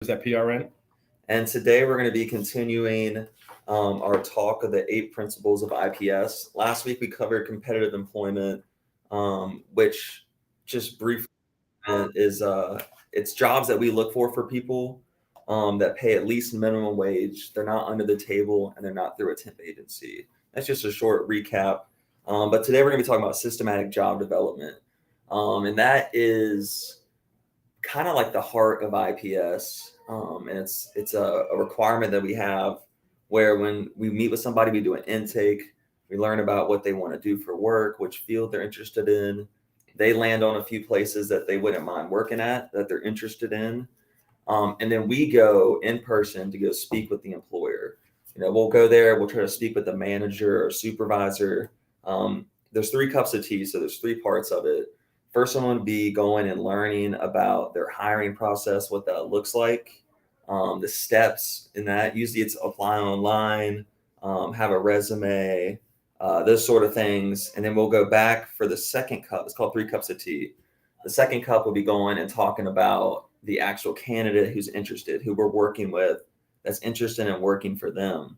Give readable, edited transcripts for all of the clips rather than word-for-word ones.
at PRN. And today we're going to be continuing our talk of the 8 principles of IPS. Last week we covered competitive employment, which just briefly is it's jobs that we look for people that pay at least minimum wage. They're not under the table and they're not through a temp agency. That's just a short recap. But today we're going to be talking about systematic job development, and that is kind of like the heart of IPS, and it's a requirement that we have where when we meet with somebody, we do an intake, we learn about what they want to do for work, which field they're interested in. They land on a few places that they wouldn't mind working at that they're interested in, and then we go in person to go speak with the employer. We'll go there, we'll try to speak with the manager or supervisor. There's 3 cups of tea, so there's 3 parts of it. First one would be going and learning about their hiring process, what that looks like, the steps in that. Usually it's apply online, have a resume, those sort of things. And then we'll go back for the second cup. It's called 3 cups of tea. The second cup will be going and talking about the actual candidate who's interested, who we're working with, that's interested in working for them.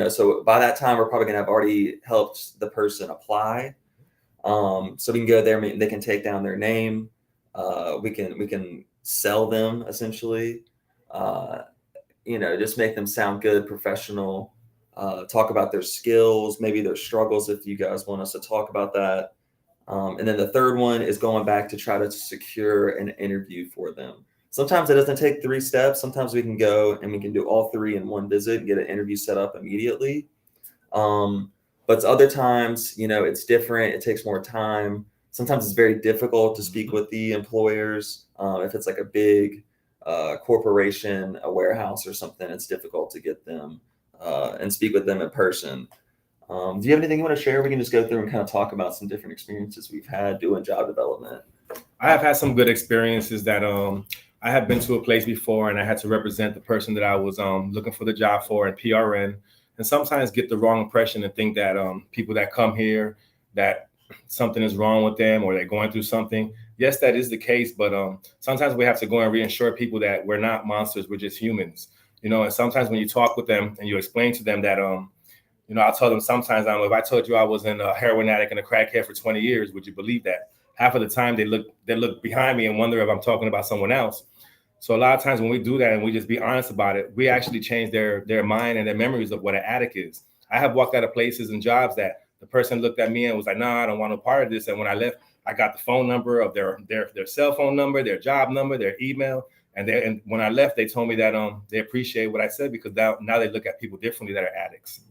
So by that time, we're probably going to have already helped the person apply. So we can go there, they can take down their name. We can sell them essentially, just make them sound good, professional, talk about their skills, maybe their struggles if you guys want us to talk about that. And then the third one is going back to try to secure an interview for them. Sometimes it doesn't take 3 steps. Sometimes we can go and we can do all 3 in one visit and get an interview set up immediately. But other times, it's different. It takes more time. Sometimes it's very difficult to speak with the employers. If it's like a big corporation, a warehouse or something, it's difficult to get them and speak with them in person. Do you have anything you want to share? We can just go through and kind of talk about some different experiences we've had doing job development. I have had some good experiences that I have been to a place before and I had to represent the person that I was looking for the job for in PRN. And sometimes get the wrong impression and think that people that come here, that something is wrong with them or they're going through something. Yes, that is the case. But sometimes we have to go and reassure people that we're not monsters. We're just humans. And sometimes when you talk with them and you explain to them that, I'll tell them sometimes, if I told you I was a heroin addict and a crackhead for 20 years, would you believe that? Half of the time they look behind me and wonder if I'm talking about someone else. So a lot of times when we do that and we just be honest about it, we actually change their mind and their memories of what an addict is. I have walked out of places and jobs that the person looked at me and was like, "Nah, I don't want no part of this." And when I left, I got the phone number of their cell phone number, their job number, their email. And when I left, they told me that they appreciate what I said because now they look at people differently that are addicts.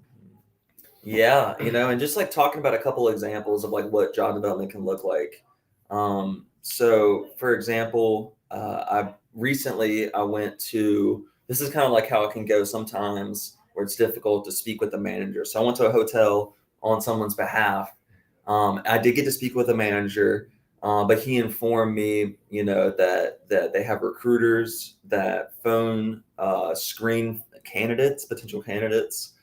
Yeah, and just like talking about a couple of examples of like what job development can look like. So for example, I went to, this is kind of like how it can go sometimes where it's difficult to speak with the manager. So I went to a hotel on someone's behalf. I did get to speak with a manager, but he informed me, that they have recruiters that phone screen potential candidates.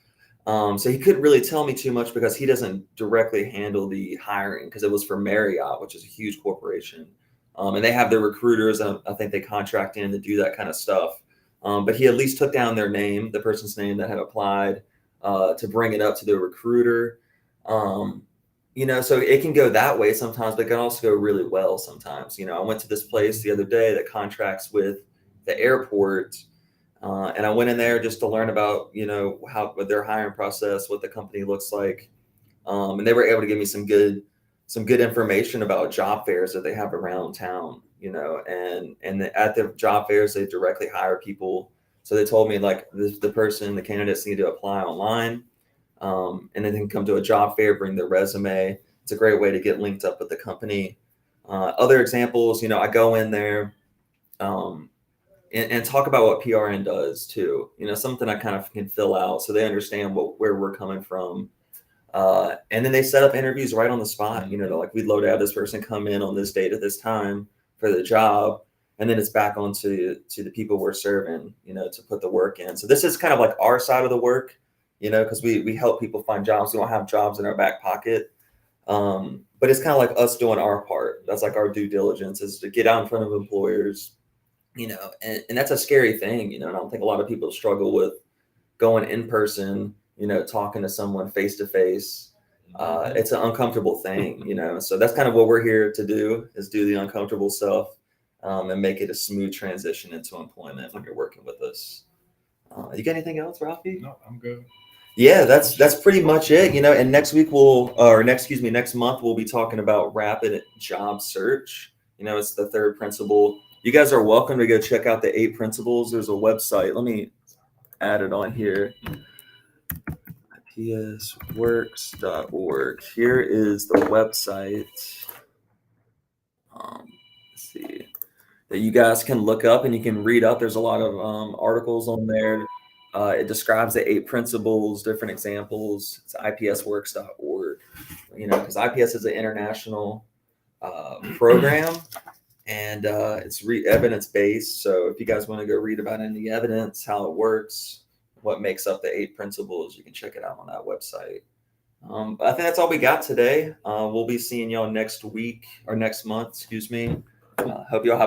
So he couldn't really tell me too much because he doesn't directly handle the hiring because it was for Marriott, which is a huge corporation. And they have their recruiters, and I think they contract in to do that kind of stuff. But he at least took down their name, the person's name that had applied, to bring it up to the recruiter. So it can go that way sometimes, but it can also go really well sometimes. I went to this place the other day that contracts with the airport, and I went in there just to learn about, what their hiring process, what the company looks like. And they were able to give me some good information about job fairs that they have around town, and at the job fairs, they directly hire people. So they told me like the candidates need to apply online, and then they can come to a job fair, bring their resume. It's a great way to get linked up with the company. Other examples, I go in there, and talk about what PRN does too, something I kind of can fill out so they understand where we're coming from. And then they set up interviews right on the spot, like we'd load out this person, come in on this date at this time for the job. And then it's back onto the people we're serving, to put the work in. So this is kind of like our side of the work, because we help people find jobs. We don't have jobs in our back pocket. But it's kind of like us doing our part. That's like our due diligence is to get out in front of employers, and that's a scary thing. And I don't think a lot of people struggle with going in person, talking to someone face to face. It's an uncomfortable thing, so that's kind of what we're here to do, is do the uncomfortable stuff, and make it a smooth transition into employment when you're working with us. You got anything else, Ralphie? No, I'm good. Yeah, that's pretty much it. And next week next month we'll be talking about rapid job search. It's the third principle. You guys are welcome to go check out the 8 principles. There's a website. Let me add it on here. ipsworks.org. Here is the website. Let's see, that you guys can look up and you can read up. There's a lot of articles on there. It describes the 8 principles, different examples. It's ipsworks.org. Because IPS is an international program, and it's evidence-based. So if you guys want to go read about any evidence, how it works, what makes up the 8 principles, you can check it out on that website. But I think that's all we got today. We'll be seeing y'all next week or next month, excuse me. Hope y'all have